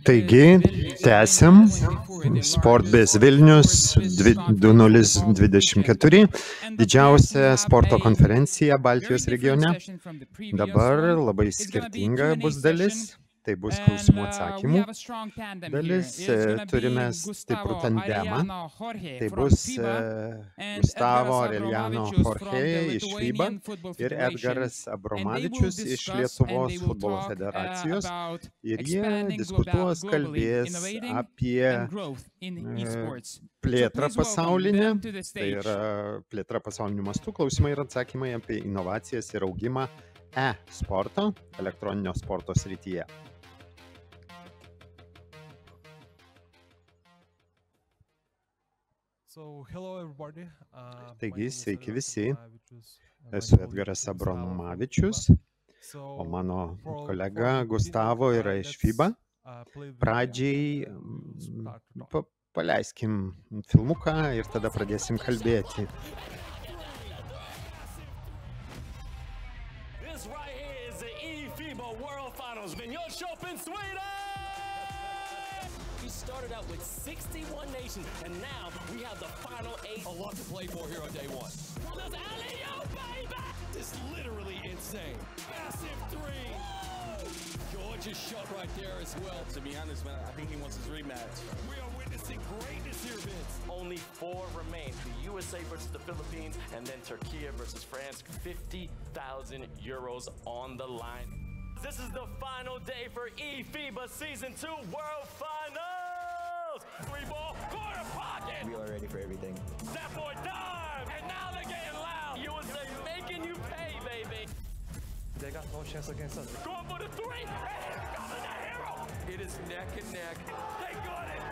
Taigi, tęsiam Sportbiz Vilnius 2024, didžiausia sporto konferencija Baltijos regione. Dabar labai skirtinga bus dalis. Tai bus klausimų atsakymų dalis. Turime stiprų tandemą. Tai bus Gustavo Aureliano Jorge iš FIBA ir Edgaras Abromavičius iš Lietuvos futbolo federacijos. Ir jie diskutuos, kalbės apie plėtrą pasaulinę. Tai yra plėtra pasauliniu mastu, klausimai ir atsakymai apie inovacijas ir augimą e-sporto, elektroninio sporto srityje. Taigi, sveiki visi, esu Edgaras Abromavičius, o mano kolega Gustavo yra iš FIBA. Pradžiai paleiskim filmuką ir tada pradėsim kalbėti. Started out with 61 nations, and now we have the final 8. A lot to play for here on day one. Well, there's alley-oop, baby! This is literally insane. Massive three. Whoa! Gorgeous shot right there as well. To be honest, man, I think he wants his rematch. We are witnessing greatness here, Vince. Only 4 remain. The USA versus the Philippines, and then Turkey versus France. 50,000 euros on the line. This is the final day for eFIBA Season 2 World Finals! 3-ball, corner pocket! We are ready for everything. That boy time! And now they're getting loud! USA making you pay, baby! They got no chance against us. Going for the 3! And here comes the hero! It is neck and neck. They got it!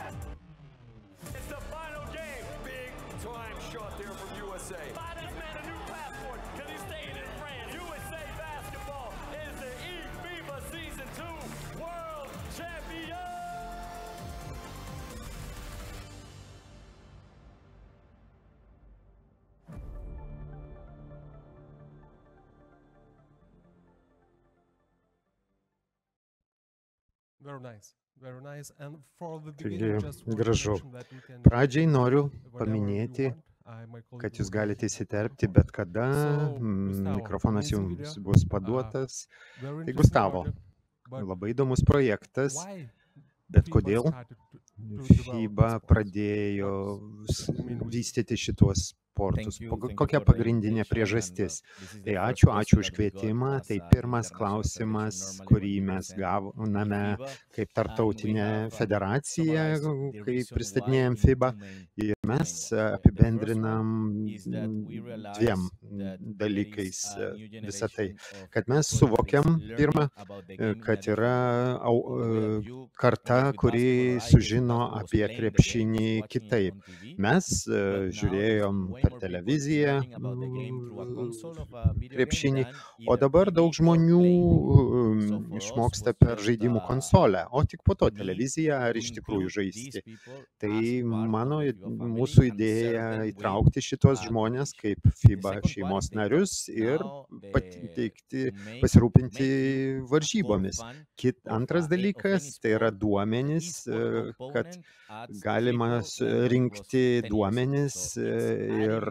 It's the final game! Big time shot there from USA. Buy this man a new passport, because he's staying in France. USA Basketball is the eFIBA Season 2 World Champion! Taigi, gražu. Pradžiai noriu paminėti, kad jūs galite įsiterpti bet kada, mikrofonas jums bus paduotas. Tai Gustavo, labai įdomus projektas, bet kodėl FIBA pradėjo vystyti šituos sportus? Kokia pagrindinė priežastis? Tai ačiū už kvietimą. Tai pirmas klausimas, kurį mes gavome kaip tarptautinė federacija, kai pristatinėjom FIBA. Ir mes apibendrinam 2 dalykais visą tai. Kad mes suvokiam, pirmą, kad yra karta, kuri sužino apie krepšinį kitaip. Mes žiūrėjom per televiziją krepšinį, o dabar daug žmonių išmoksta per žaidimų konsolę, o tik po to televiziją ar iš tikrųjų žaisti. Tai mūsų idėja įtraukti šitos žmonės kaip FIBA šeimos narius ir pasirūpinti varžybomis. Antras dalykas, tai yra duomenys, kad galima rinkti duomenys ir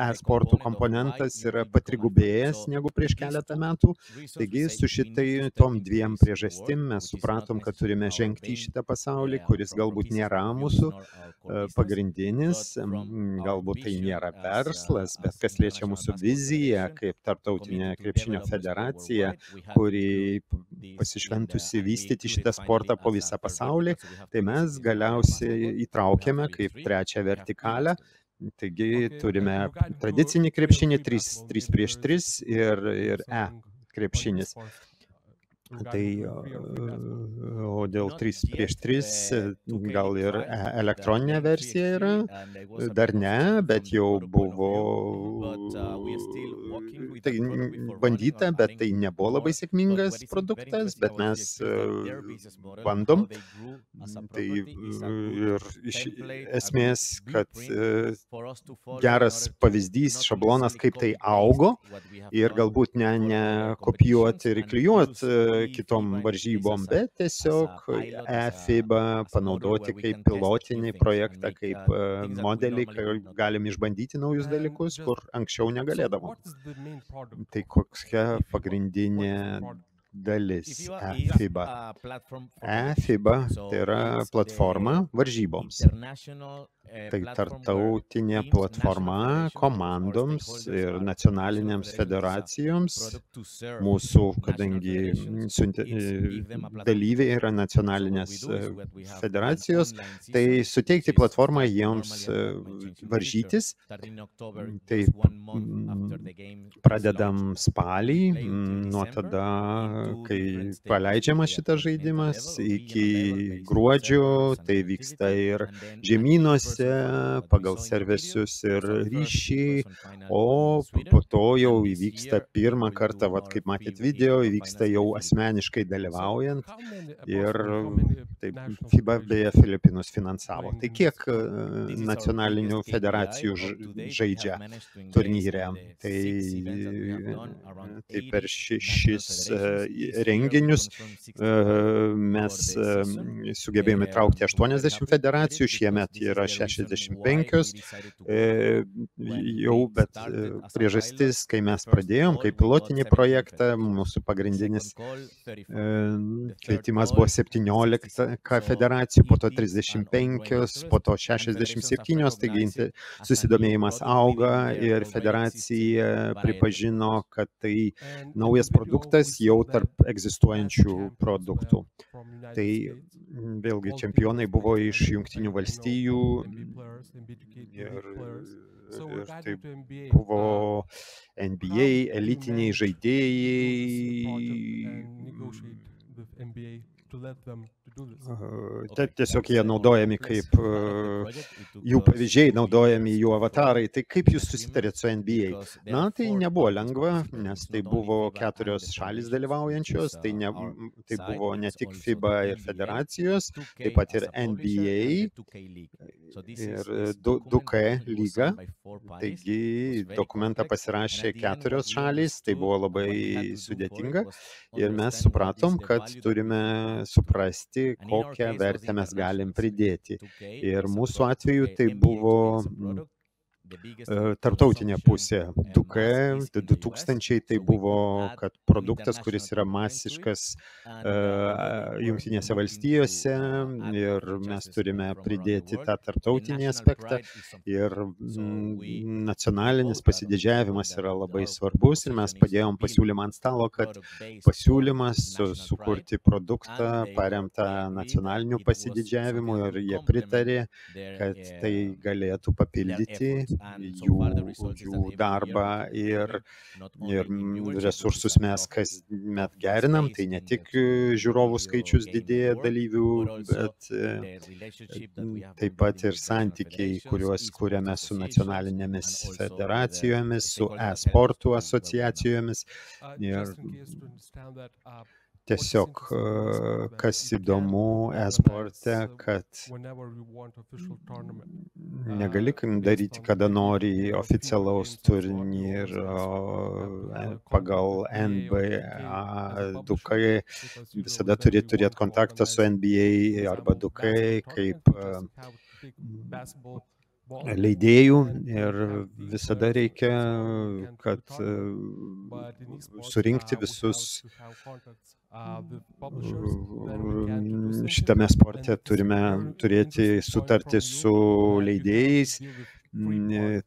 e-sportų komponentas yra patrigubėjęs negu prieš keletą metų. Taigi su tom 2 priežastim mes supratom, kad turime žengti į šitą pasaulį, kuris galbūt nėra mūsų pagrindinis, galbūt tai nėra verslas, bet kas liečia mūsų viziją kaip tarptautinė krepšinio federacija, kuri pasišventusi vystyti šitą sportą po visą pasaulį, tai mes galiausiai įtraukėme kaip 3 vertikalę. Taigi turime tradicinį krepšinį 3x3 ir krepšinis. Tai o dėl 3x3 gal ir elektroninė versija yra, dar ne, bet jau buvo tai bandyta, bet tai nebuvo labai sėkmingas produktas, bet mes bandom. Tai ir iš esmės, kad geras pavyzdys, šablonas, kaip tai augo ir galbūt ne kopijuoti ir klijuoti kitom varžybom, bet tiesiog FIBA panaudoti kaip pilotinį projektą, kaip modelį, kai galim išbandyti naujus dalykus, kur anksčiau negalėdavom. Tai kokia pagrindinė dalis FIBA. FIBA tai yra platforma varžyboms. Tai tarptautinė platforma komandoms ir nacionalinėms federacijoms. Mūsų, kadangi dalyviai yra nacionalinės federacijos, tai suteikti platformą jiems varžytis. Tai pradedam spalį, nuo tada, kai paleidžiamas šitas žaidimas, iki gruodžio, tai vyksta ir žemynuose, pagal servisius ir ryšį, o po to jau įvyksta pirmą kartą, kaip matėt video, įvyksta jau asmeniškai dalyvaujant ir taip, FIBA beje Filipinus finansavo. Tai kiek nacionalinių federacijų žaidžia turnyre? Tai per šis renginius mes sugebėjome traukti 80 federacijų, šiemet yra 65, jau, bet priežastis, kai mes pradėjom, kaip pilotinį projektą, mūsų pagrindinis kvietimas buvo 17 federacijų, po to 35, po to 67, taigi susidomėjimas auga ir federacija pripažino, kad tai naujas produktas jau tarp egzistuojančių produktų. Tai vėlgi čempionai buvo iš Jungtinių valstijų ir tai buvo NBA, elitiniai žaidėjai. Tiesiog jie naudojami kaip jų pavyzdžiai, naudojami jų avatarai. Tai kaip jūs susitarėt su NBA? Na, tai nebuvo lengva, nes tai buvo 4 šalys dalyvaujančios, tai buvo ne tik FIBA ir federacijos, taip pat ir NBA ir 2K lyga. Taigi dokumentą pasirašė 4 šalys, tai buvo labai sudėtinga ir mes supratom, kad turime suprasti, kokią vertę mes galim pridėti. Ir mūsų atveju tai buvo tarptautinė pusė. 2000 tai buvo, kad produktas, kuris yra masiškas Jungtinėse valstijose ir mes turime pridėti tą tarptautinį aspektą ir nacionalinis pasididžiavimas yra labai svarbus ir mes padėjom pasiūlymą ant stalo, kad pasiūlymas sukurti produktą paremtą nacionaliniu pasididžiavimu ir jie pritarė, kad tai galėtų papildyti jų darbą ir resursus mes kasmet gerinam, tai ne tik žiūrovų skaičius didėja dalyvių, bet taip pat ir santykiai, kuriuos kuriame su nacionalinėmis federacijomis, su e-sportų asociacijomis. Ir tiesiog, kas įdomu e-sporte, kad negali daryti, kada nori oficialaus turnyro pagal NBA 2K, visada turi turėti kontaktą su NBA arba 2K kaip leidėjų ir visada reikia, kad surinkti visus. Šitame sporte turime turėti sutartį su leidėjais,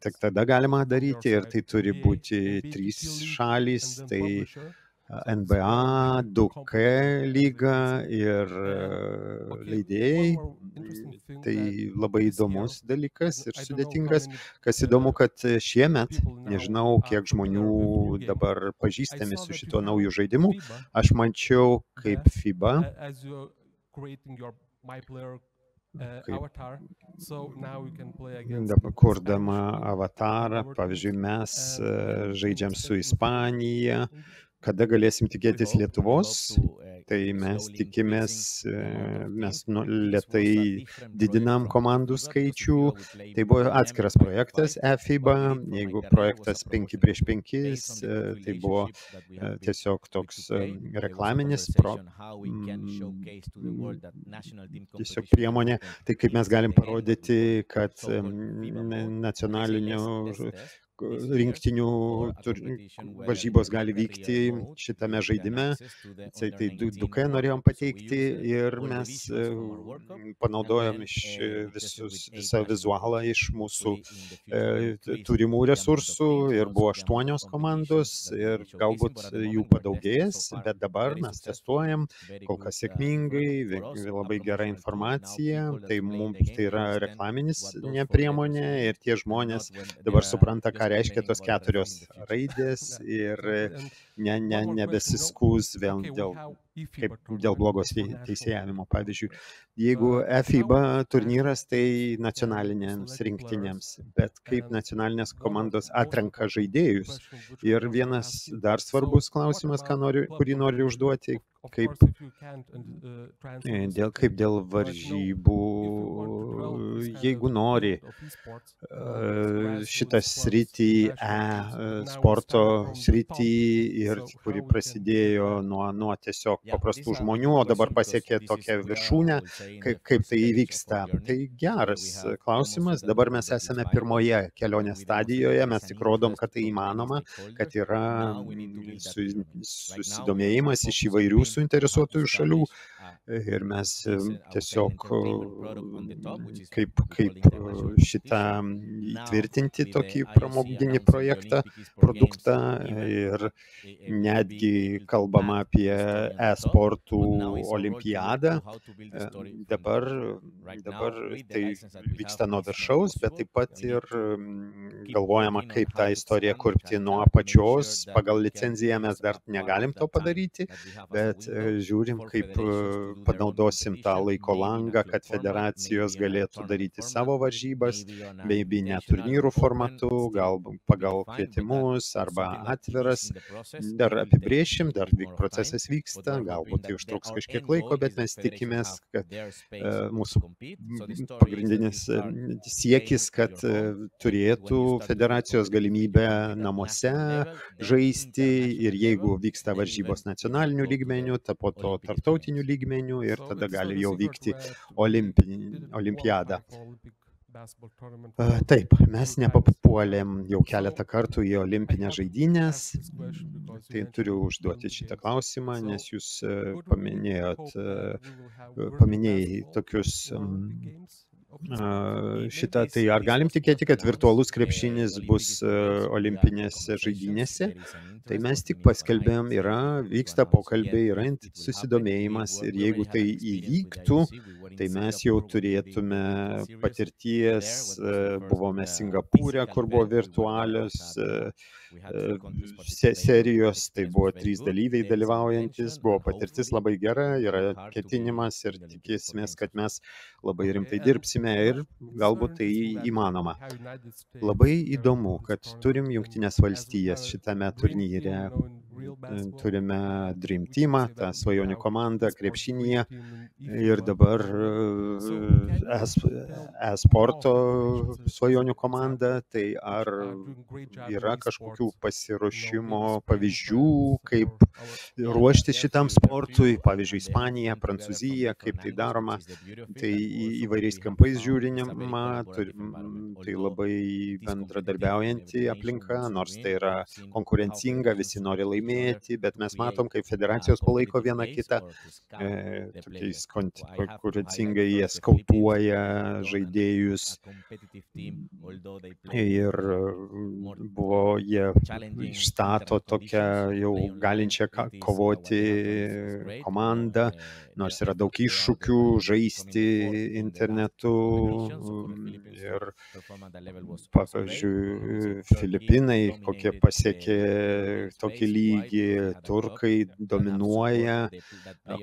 tik tada galima daryti ir tai turi būti 3 šalys, tai NBA, 2K lyga ir leidėjai. Tai labai įdomus dalykas ir sudėtingas. Kas įdomu, kad šiemet, nežinau, kiek žmonių dabar pažįstami su šituo nauju žaidimu, aš mačiau kaip FIBA dabar kurdama avatarą, pavyzdžiui, mes žaidžiam su Ispanija, kada galėsim tikėtis Lietuvos, tai mes tikimės, mes lėtai didinam komandų skaičių, tai buvo atskiras projektas eFIBA, jeigu projektas 5x5, tai buvo tiesiog toks reklaminis tiesiog priemonė, tai kaip mes galim parodyti, kad nacionalinių rinktinių varžybos gali vykti šitame žaidime. Tai 2K norėjom pateikti ir mes panaudojom visą vizualą iš mūsų turimų resursų ir buvo 8 komandos ir galbūt jų padaugės, bet dabar mes testuojam, kol kas sėkmingai, labai gera informacija, tai mums tai yra reklaminis priemonė ir tie žmonės dabar supranta, ką reiškia tos 4 raidės ir nebesiskūs vėl dėl blogos teisėjavimo. Pavyzdžiui, jeigu eFIBA turnyras, tai nacionalinėms rinktinėms, bet kaip nacionalinės komandos atrenka žaidėjus. Ir vienas dar svarbus klausimas, kurį noriu užduoti, kaip dėl varžybų, jeigu nori šitą sritį, sporto sritį, ir kuri prasidėjo nuo tiesiog paprastų žmonių, o dabar pasiekė tokią viršūnę, kaip tai įvyksta. Tai geras klausimas, dabar mes esame pirmoje kelionės stadijoje, mes tik rodom, kad tai įmanoma, kad yra susidomėjimas iš įvairių suinteresuotųjų šalių ir mes tiesiog kaip šitą įtvirtinti tokį pramoginį produktą ir netgi kalbama apie e-sportų olimpiadą. Dabar tai vyksta nuo viršaus, bet taip pat ir galvojama, kaip tą istoriją kurpti nuo apačios. Pagal licenciją mes dar negalim to padaryti, bet žiūrim, kaip panaudosim tą laiko langą, kad federacijos galėtų daryti savo varžybas, maybe ne turnyrų formatu, gal pagal kvietimus arba atviras. Dar apibrėšim, dar procesas vyksta, galbūt tai užtruks kažkiek laiko, bet mes tikimės, kad mūsų pagrindinis siekis, kad turėtų federacijos galimybę namuose žaisti ir jeigu vyksta varžybos nacionaliniu lygmeniu, po to tarptautiniu lygmeniu ir tada gali jau vykti olimpiada. Taip, mes nepapuolėm jau keletą kartų į olimpinės žaidynės. Tai turiu užduoti šitą klausimą, nes jūs paminėjai tokius šitą, tai ar galim tikėti, kad virtualus krepšinis bus olimpinėse žaidynėse? Tai mes tik paskelbėm, vyksta pokalbiai, yra susidomėjimas ir jeigu tai įvyktų, tai mes jau turėtume patirties, buvome Singapūre, kur buvo virtualios serijos, tai buvo 3 dalyviai dalyvaujantis, buvo patirtis labai gera, yra ketinimas ir tikėsimės, kad mes labai rimtai dirbsime ir galbūt tai įmanoma. Labai įdomu, kad turim Jungtines valstijas šitame turnyre. Turime Dream Teamą, tą svajonių komandą krepšinyje ir dabar e-sporto svajonių komanda. Tai ar yra kažkokių pasiruošimo pavyzdžių, kaip ruošti šitam sportui, pavyzdžiui, Ispanija, Prancūzija, kaip tai daroma, tai įvairiais kampais žiūrinima, tai labai bendradarbiaujanti aplinka, nors tai yra konkurencinga, visi nori laimėti, bet mes matom, kaip federacijos palaiko vieną kitą, tokiais konkurencingai jie skautuoja žaidėjus ir buvo jie išstato tokią jau galinčią kovoti komandą, nors yra daug iššūkių žaisti internetu ir, pavyzdžiui, Filipinai, kokie pasiekė tokį lygį, turkai dominuoja.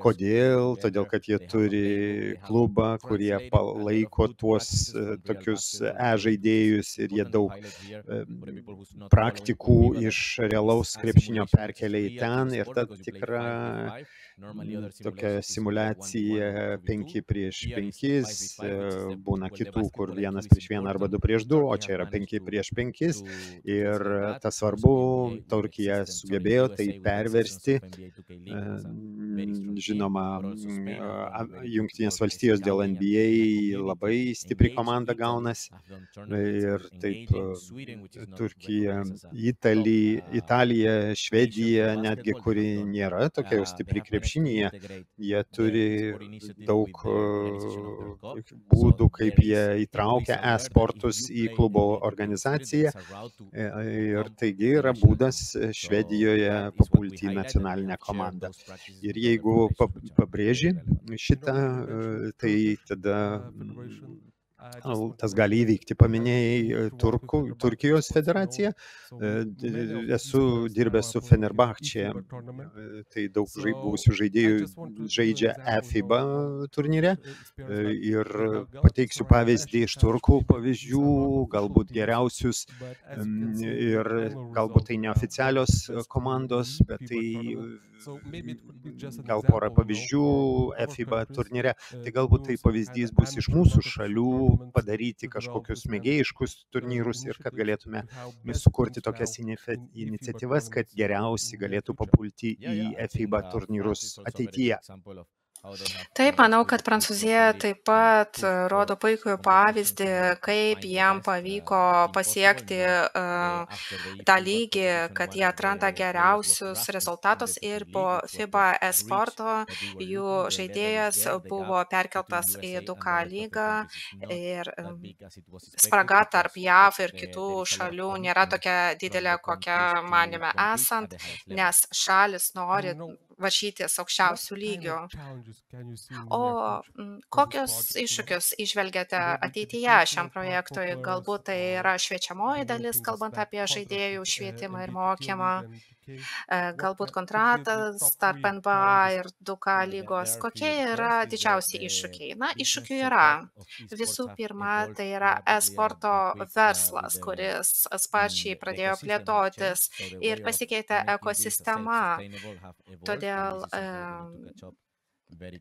Kodėl? Todėl, kad jie turi klubą, kurie palaiko tuos tokius žaidėjus ir jie daug praktikų iš realaus krepšinio perkelia į ten ir ta tikra tokia simulacija 5 prieš 5, būna kitų, kur 1 prieš 1 arba 2 prieš 2, o čia yra 5 prieš 5 ir tas svarbu, Turkija sugebėjo tai perversti. Žinoma, Jungtinės valstijos dėl NBA labai stipri komanda gaunasi ir taip Turkija, Italija, Švedija, netgi kuri nėra tokia jau stipri krepšinyje, jie turi daug būdų, kaip jie įtraukia e-sportus į klubo organizaciją ir taigi yra būdas Švedijoje papulti į nacionalinę komandą. Ir jeigu pabrėži šitą, tai tada tas gali įvykti. Paminėjai Turkijos federaciją. Esu dirbęs su Fenerbahče. Tai daug buvusių žaidėjų žaidžia FIBA turnyre. Ir pateiksiu pavyzdį iš turkų pavyzdžių, galbūt geriausius. Ir galbūt tai neoficialios komandos, bet tai gal porą pavyzdžių FIBA turnyre. Tai galbūt tai pavyzdys bus iš mūsų šalių padaryti kažkokius mėgėjiškus turnyrus ir kad galėtume sukurti tokias iniciatyvas, kad geriausi galėtų papulti į FIBA turnyrus ateityje. Taip, manau, kad Prancūzija taip pat rodo puikų pavyzdį, kaip jiem pavyko pasiekti tą lygį, kad jie atranda geriausius rezultatus ir po FIBA esporto jų žaidėjas buvo perkeltas į 2K lygą ir spraga tarp JAV ir kitų šalių nėra tokia didelė, kokia manėme esant, nes šalis nori varžytis aukščiausių lygių. O kokius iššūkius įžvelgiate ateityje šiam projektui? Galbūt tai yra šviečiamoji dalis, kalbant apie žaidėjų švietimą ir mokymą, galbūt kontraktas tarp NBA ir 2K lygos. Kokie yra didžiausi iššūkiai? Na, iššūkių yra. Visų pirma, tai yra e-sporto verslas, kuris sparčiai pradėjo plėtotis ir pasikeitė ekosistema. Todėl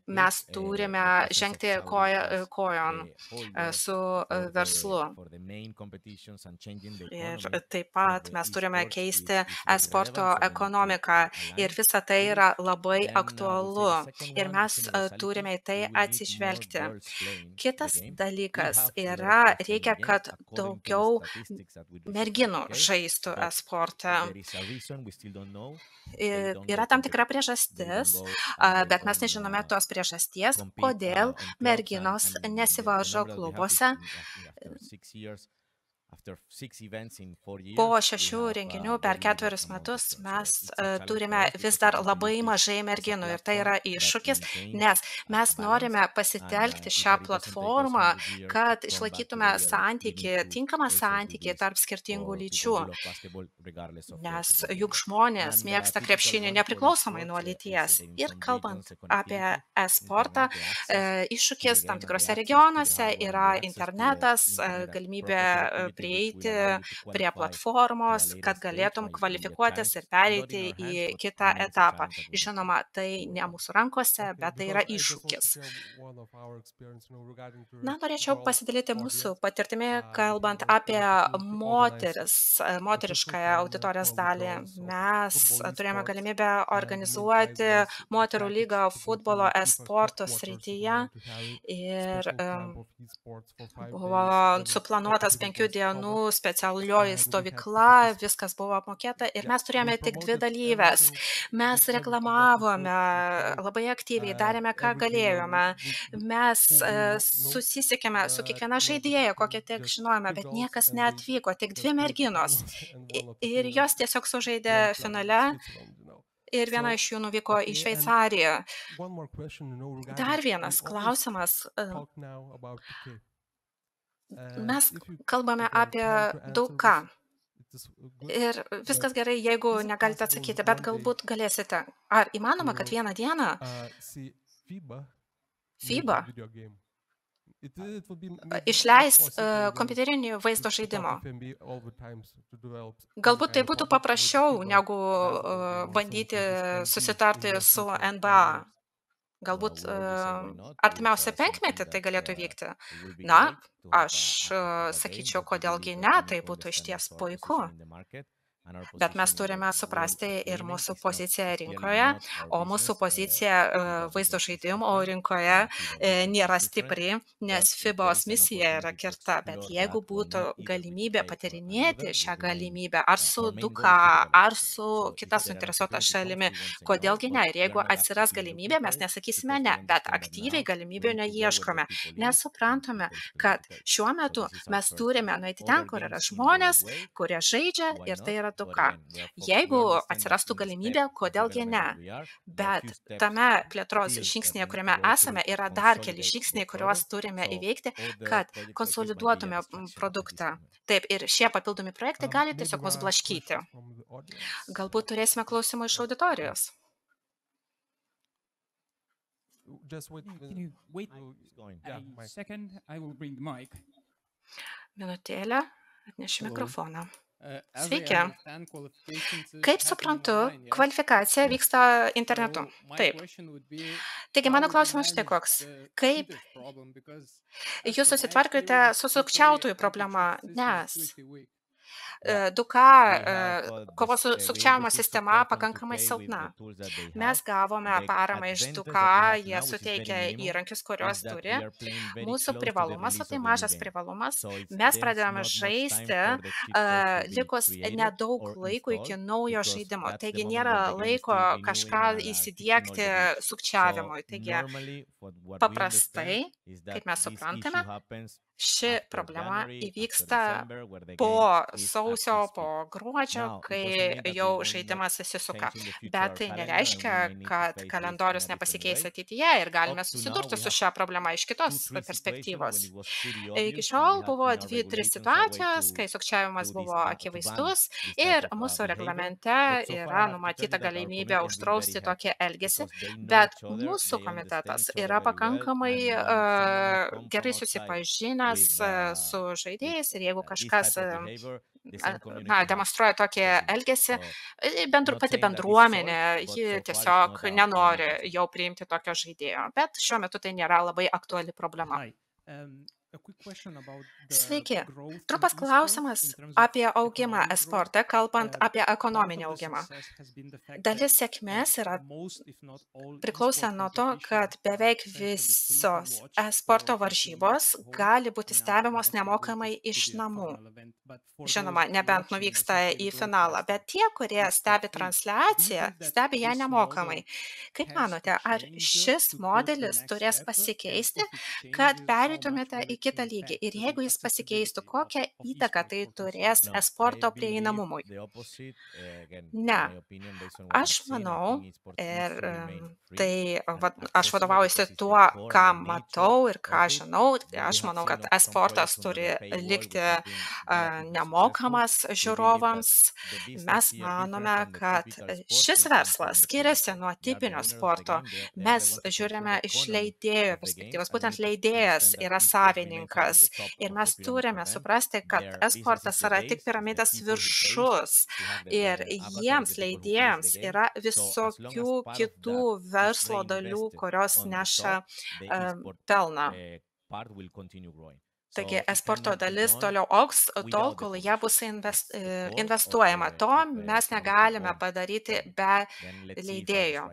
mes turime žengti kojon su verslu. Ir taip pat mes turime keisti e-sporto ekonomiką. Ir visa tai yra labai aktualu. Ir mes turime į tai atsižvelgti. Kitas dalykas yra, reikia, kad daugiau merginų žaistų e-sportą. Yra tam tikra priežastis, bet mes nežinome tos priežasties, kodėl merginos nesivaržo klubuose. Po 6 renginių per 4 metus mes turime vis dar labai mažai merginų ir tai yra iššūkis, nes mes norime pasitelkti šią platformą, kad išlaikytume tinkamą santykį tarp skirtingų lyčių. Nes juk žmonės mėgsta krepšinį nepriklausomai nuo lyties. Ir kalbant apie e-sportą, iššūkis tam tikrose regionuose yra internetas, galimybė prieiti prie platformos, kad galėtum kvalifikuotis ir pereiti į kitą etapą. Žinoma, tai ne mūsų rankose, bet tai yra iššūkis. Na, norėčiau pasidalyti mūsų patirtimi, kalbant apie moteriškąją auditorijos dalį. Mes turėjome galimybę organizuoti moterų lygą futbolo e-sporto srityje ir buvo suplanuotas 5 dienų specialioji stovykla, viskas buvo apmokėta ir mes turėjome tik 2 dalyvės. Mes reklamavome labai aktyviai, darėme, ką galėjome. Mes susisiekėme su kiekviena žaidėja, kokią tiek žinojome, bet niekas neatvyko, tik 2 merginos. Ir jos tiesiog sužaidė finale. Ir viena iš jų nuvyko į Šveicariją. Dar vienas klausimas. Mes kalbame apie 2K. Ir viskas gerai, jeigu negalite atsakyti, bet galbūt galėsite. Ar įmanoma, kad vieną dieną FIBA išleis kompiuterinį vaizdo žaidimo. Galbūt tai būtų paprasčiau, negu bandyti susitarti su NBA. Galbūt artimiausią penkmetį tai galėtų vykti. Na, aš sakyčiau, kodėlgi ne, tai būtų išties puiku. Bet mes turime suprasti ir mūsų poziciją rinkoje, o mūsų pozicija vaizdo žaidimo rinkoje nėra stipri, nes FIBOS misija yra kirta. Bet jeigu būtų galimybė patyrinėti šią galimybę ar su 2K, ar su kita suinteresuota šalimi, kodėlgi ne? Ir jeigu atsiras galimybė, mes nesakysime ne, bet aktyviai galimybių neieškome. Nes suprantame, kad šiuo metu mes turime nueiti ten, kur yra žmonės, kurie žaidžia ir tai yra 2K. Jeigu atsirastų galimybė, kodėlgi ne? Bet tame plėtros žingsnėje, kuriame esame, yra dar keli žingsniai, kuriuos turime įveikti, kad konsoliduotume produktą. Taip, ir šie papildomi projektai gali tiesiog mus blaškyti. Galbūt turėsime klausimų iš auditorijos. Minutėlę, atnešiu mikrofoną. Sveiki. Kaip suprantu, kvalifikacija vyksta internetu. Taip. Taigi, mano klausimas štai koks. Kaip jūs susitvarkote su sukčiautojų problema, nes 2K kovos su sukčiavimo sistema pakankamai silpna. Mes gavome paramą iš 2K, jie suteikia įrankius, kuriuos turi. Mūsų privalumas, o tai mažas privalumas, mes pradėjome žaisti likus nedaug laiko iki naujo žaidimo. Taigi nėra laiko kažką įsidiegti sukčiavimui. Taigi paprastai, kaip mes suprantame, ši problema įvyksta po sausio, po gruodžio, kai jau žaidimas įsisuka. Bet tai nereiškia, kad kalendorius nepasikeis ateityje ir galime susidurti su šią problemą iš kitos perspektyvos. Iki šiol buvo 2-3 situacijos, kai sukčiavimas buvo akivaizdus ir mūsų reglamente yra numatyta galimybė uždrausti tokį elgesį, bet mūsų komitetas yra pakankamai gerai susipažinę su žaidėjais ir jeigu kažkas demonstruoja tokį elgesį, pati bendruomenė, ji tiesiog nenori jau priimti tokio žaidėjo, bet šiuo metu tai nėra labai aktuali problema. Sveiki. Trumpas klausimas apie augimą esporte, kalbant apie ekonominį augimą. Dalis sėkmės yra priklausę nuo to, kad beveik visos esporto varžybos gali būti stebimos nemokamai iš namų. Žinoma, nebent nuvyksta į finalą, bet tie, kurie stebi transliaciją, stebi ją nemokamai. Kaip manote, ar šis modelis turės pasikeisti, kad pereitumėte į kitą lygį? Ir jeigu jis pasikeistų, kokią įtaką tai turės esporto prieinamumui? Ne. Aš manau, ir tai aš vadovaujuosi tuo, ką matau ir ką žinau. Aš manau, kad esportas turi likti nemokamas žiūrovams. Mes manome, kad šis verslas skiriasi nuo tipinio sporto. Mes žiūrime iš leidėjo perspektyvos. Būtent leidėjas yra savininkas. Ir mes turime suprasti, kad esportas yra tik piramidės viršus. Ir jiems leidėjams yra visokių kitų verslo dalių, kurios neša pelną. Taigi, esporto dalis toliau augs tol, kol ją bus investuojama. To mes negalime padaryti be leidėjo.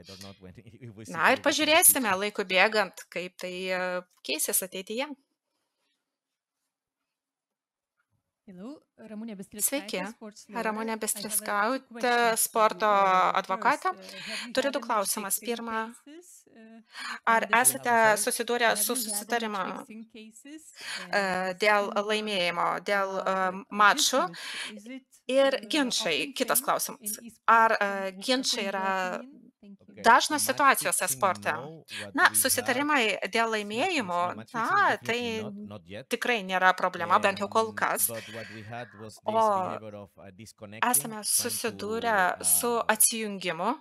Na ir pažiūrėsime laiku bėgant, kaip tai keisis ateityje. Sveiki, Ramunė Bestriskaitė, sporto advokatė. Turiu du klausimus. Pirma, ar esate susidūrę su susitarimu dėl laimėjimo, dėl mačų ir ginčai? Kitas klausimas. Ar ginčai yra dažnos situacijos esporte? Na, susitarimai dėl laimėjimo, tai tikrai nėra problema, bent jau kol kas. O esame susidūrę su atsijungimu.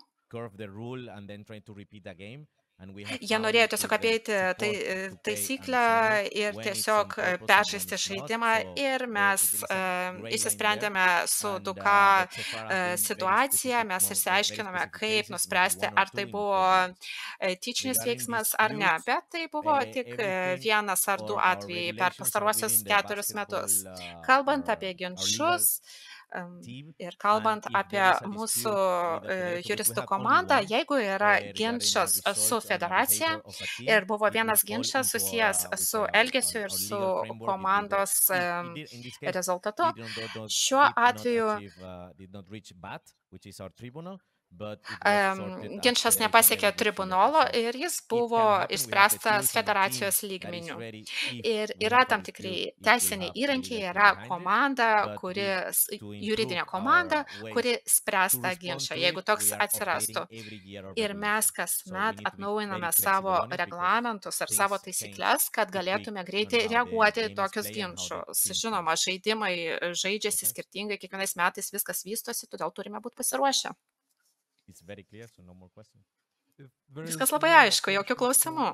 Jie norėjo tiesiog apeiti taisyklę ir tiesiog peržaisti žaidimą ir mes išsisprendėme su 2K situaciją, mes išsiaiškinome, kaip nuspręsti, ar tai buvo tyčinis veiksmas ar ne, bet tai buvo tik vienas ar du atvejai per pastaruosius 4 metus. Kalbant apie ginčus, ir kalbant apie mūsų juristų komandą, jeigu yra ginčas su federacija ir buvo vienas ginčas susijęs su elgesiu ir su komandos rezultatu, šiuo atveju ginčas nepasiekė tribunolo ir jis buvo išspręstas federacijos lygmeniu. Ir yra tam tikri teisiniai įrankiai, yra komanda, juridinė komanda, kuri spręs tą ginčą, jeigu toks atsirastų. Ir mes kasmet atnaujiname savo reglamentus ar savo taisyklės, kad galėtume greitai reaguoti į tokius ginčus. Žinoma, žaidimai žaidžiasi skirtingai, kiekvienais metais viskas vystosi, todėl turime būti pasiruošę. Viskas labai aišku, jokių klausimų.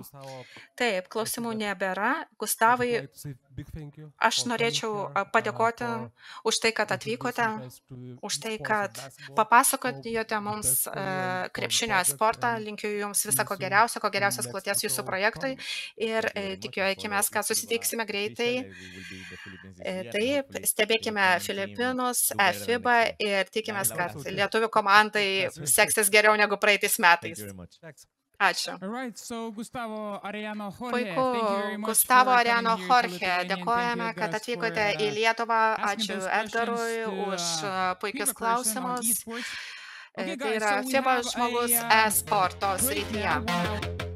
Taip, klausimų nebėra. Gustavai, aš norėčiau padėkoti už tai, kad atvykote, už tai, kad papasakojote mums krepšinio sportą. Linkiu Jums visą ko geriausios kloties Jūsų projektui ir tikiuosi, kad susitiksime greitai. Taip, stebėkime Filipinus, FIBA ir tikimės, kad lietuvių komandai seksis geriau negu praeitais metais. Ačiū. Puiku, Gustavo Arellano Jorge, dėkojame, kad atvykote į Lietuvą. Ačiū Edgarui už puikius klausimus. Tai yra FIBA žmogus e-sporto srityje.